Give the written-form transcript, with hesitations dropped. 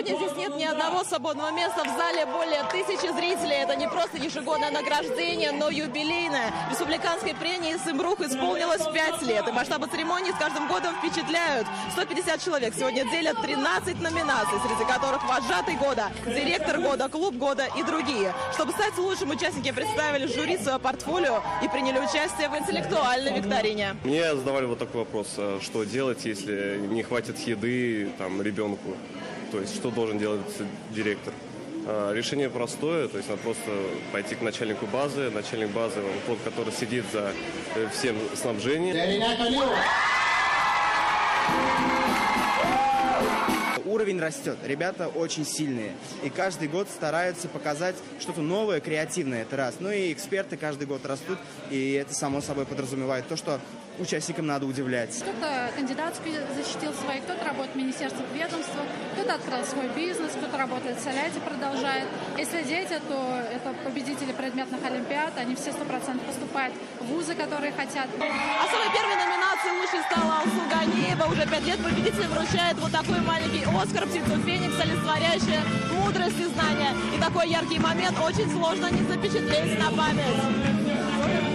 Сегодня здесь нет ни одного свободного места. В зале более 1000 зрителей. Это не просто ежегодное награждение, но юбилейное. Республиканской премии «Сымрух» исполнилось 5 лет. И масштабы церемонии с каждым годом впечатляют. 150 человек сегодня делят 13 номинаций, среди которых «Вожатый года», «Директор года», «Клуб года» и другие. Чтобы стать лучшим, участники представили жюри свое портфолио и приняли участие в интеллектуальной викторине. Мне задавали вот такой вопрос: что делать, если не хватит еды ребенку? То есть, что должен делать директор? Решение простое, то есть надо просто пойти к начальнику базы. Начальник базы, тот, который сидит за всем снабжением. Уровень растет, ребята очень сильные. И каждый год стараются показать что-то новое, креативное, это раз. Ну и эксперты каждый год растут, и это само собой подразумевает то, что участникам надо удивлять. Кто-то кандидатскую защитил свои, кто-то работает в министерстве, ведомствах, кто-то открыл свой бизнес, кто-то работает в Соляте, продолжает. Если дети, то это победители предметных олимпиад, они все 100% поступают в вузы, которые хотят. Особой первой номинацией лучшей стала Алсу Ганиева. Уже 5 лет победитель вручает вот такой маленький Оскар, птицу Феникс, олицетворяющая мудрость и знания. И такой яркий момент очень сложно не запечатлеть на память.